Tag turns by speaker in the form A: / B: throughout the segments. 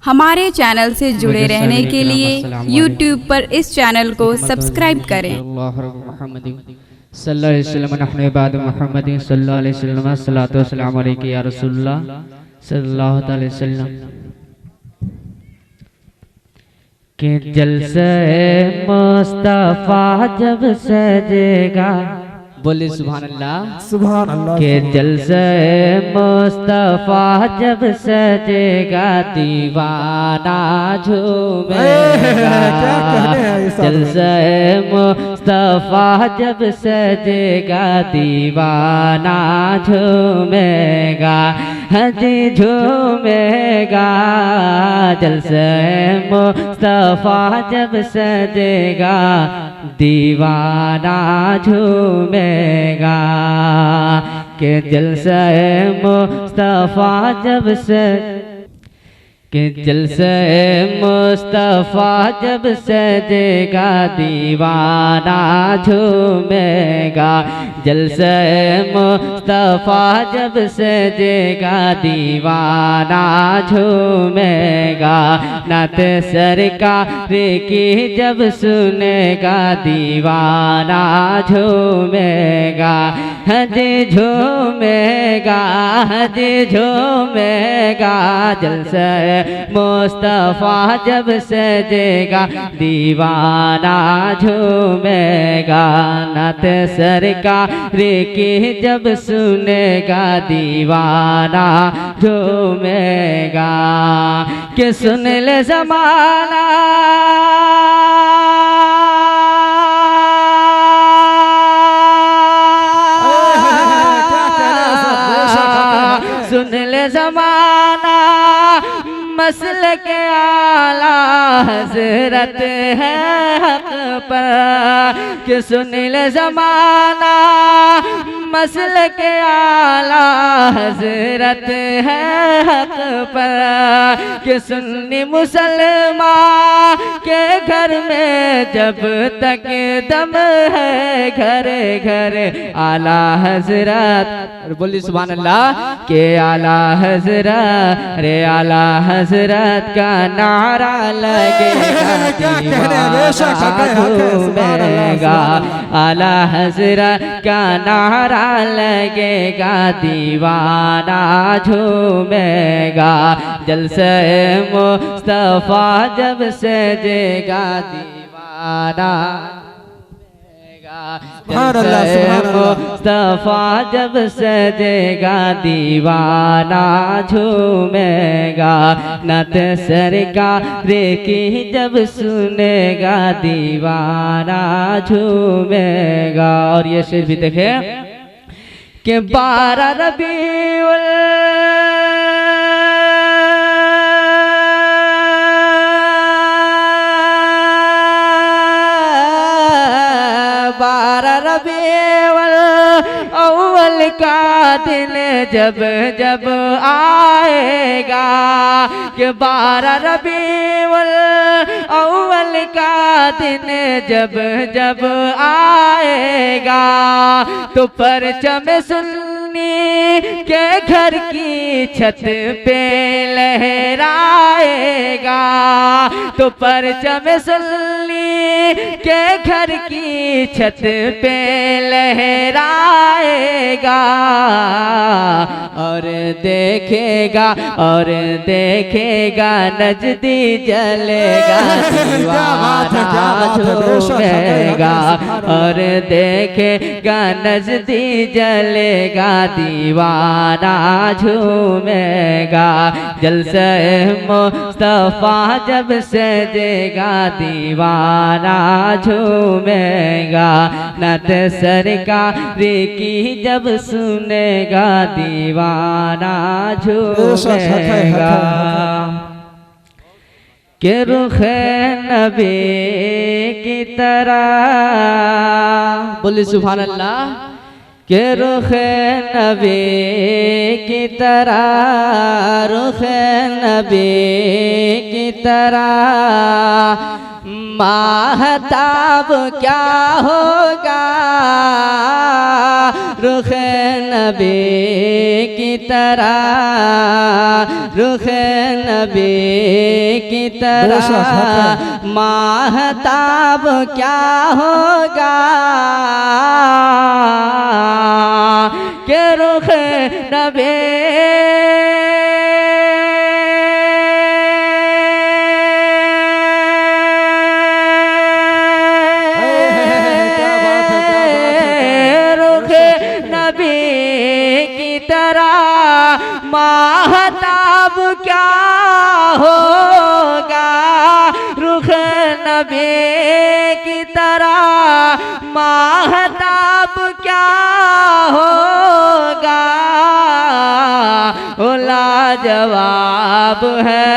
A: हमारे चैनल से जुड़े रहने के लिए YouTube पर इस चैनल को सब्सक्राइब करें।
B: कि जलसे मुस्तफा जब सजेगा, बोले सुभान अल्लाह
C: सुभान अल्लाह।
B: के जलसे मुस्तफा जब सजेगा दीवाना झूमेगा।
C: क्या कहने हैं ये सब।
B: जलसे मुस्तफा जब सजेगा दीवाना झूमेगा, हजी झूमेगा। जलसे मुस्तफा जब सजेगा दीवाना झूमेगा। के जलसे मुस्तफा जब से कि जलसे मुस्तफा जब सजेगा दीवाना झूमेगा। जलसे मुस्तफा जब सजेगा दीवाना झूमेगा। नात सरकार की जब सुनेगा दीवाना झूमेगा, हजे झूमेगा, हजे झूमेगा। जलसे मुस्तफा जब सजेगा दीवाना झूमेगा। नात सरकार की जब सुनेगा दीवाना झूमेगा। कि सुन ले ज़माना सुन ले ज़माना मसल के आला हजरत है हक पर। कि सुन ले ज़माना मसल के आला हजरत है हक पर। कि सुन्नी मुसलमान के घर में जब तक दम है, घर घर आला हजरत। बोली सुभान अल्लाह। के आला हजरत रे आला हजरत का नारा लगेगा झूमेगा। आला हजरत का नारा लगेगा दीवाना झूमेगा। जलसे मुस्तफा जब सजेगा दीवाना मुस्तफा जब सजेगा दीवाना झूमेगा। नत सरकार की जब सुनेगा दीवाना झूमेगा। और ये शेर भी देखे कि 12 रबीउल 12 रबीउल अव्वल का दिन जब जब आएगा। कि 12 रबीउल अव्वल का दिन जब जब आएगा, तो परचम सुन्नी के घर की छत पे लहराएगा। तो परचम सुन्नी के घर की छत पे लहराएगा। और देखेगा नजदी जलेगा दीवाना झूमेगा। और देखेगा नजदी जलेगा दीवाना झूमेगा। जलसे मुस्तफा जब सजेगा दीवाना झूमेगा। नत सरकार की जब सुनेगा दीवाना झूमेगा। कि रुखे नबी की तरह, बोले सुभान अल्लाह। कि रुखे नबी की तरह, रुखे नबी की तरह महताब क्या होगा रुख नबी की तरह, रुख नबी की तरह। महताब क्या होगा के रुख नबी महताब क्या होगा रुख नबी की तरह। महताब क्या होगा ओ लाजवाब है,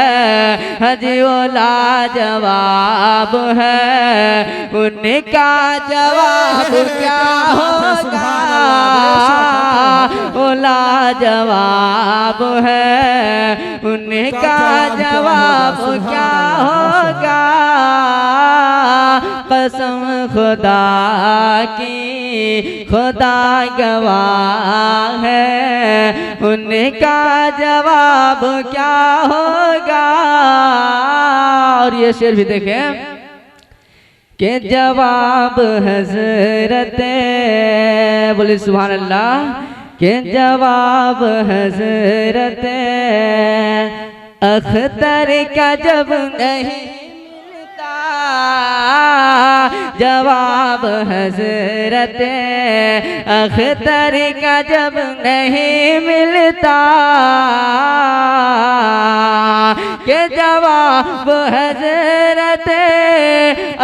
B: हजी ओ लाजवाब है, उनका जवाब क्या होगा ओ लाजवाब है, उनका जवाब क्या होगा। कसम खुदा की खुदा गवाह है, उनका जवाब क्या होगा। और ये शेर भी देखें के जवाब हज़रत, बोले सुभान अल्लाह, के जवाब हज़रत अख्तर का जब नहीं मिलता, जवाब हज़रत अख्तर का जब नहीं मिलता, के जवाब हज़रत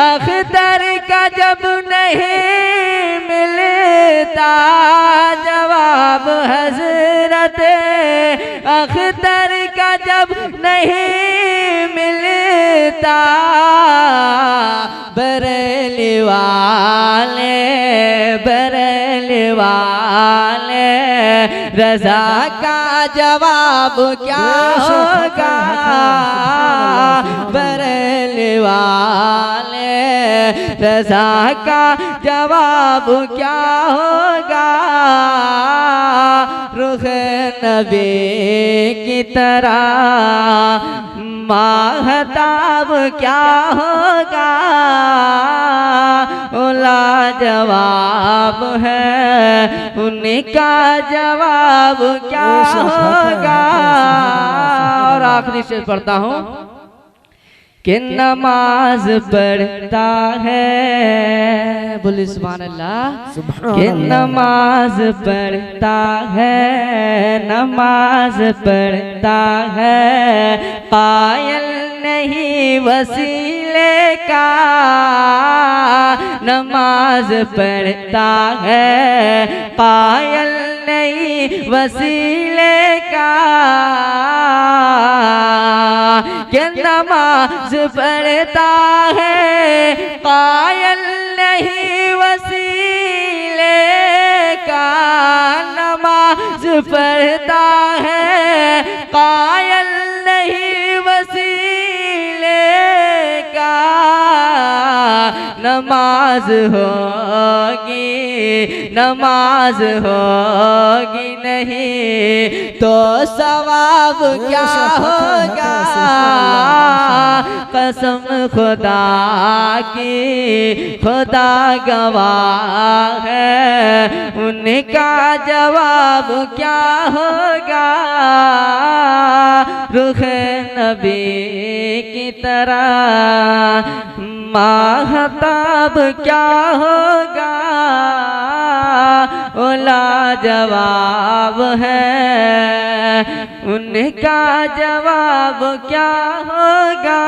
B: अख्तर का जब नहीं मिलता, जवाब हज़रत अख्तर का जब नहीं मिलता। बरेली वाले, बरेली वाले रज़ा का जवाब क्या होगा, बरेली वाले रज़ा का जवाब क्या होगा। रुख नबी की तरह महताब क्या होगा ओ लाजवाब है, उनका जवाब क्या होगा। और आखिरी शेर पढ़ता हूँ कि नमाज पढ़ता है, बोले सुभान अल्लाह, कि नमाज पढ़ता है, नमाज पढ़ता है, पायल नहीं वसीले का, नमाज पढ़ता है, पायल नहीं वसीले का, कि नमाज पढ़ता है, पायल नहीं वसीले का, नमाज पढ़ता है, पायल नहीं वसीले का, नमाज होगी, नमाज होगी नहीं तो सवाब क्या होगा। कसम खुदा की खुदा गवाह है, उनका जवाब क्या होगा। रुख नबी की तरह महताब क्या होगा, ओ लाजवाब है, उनका जवाब क्या होगा।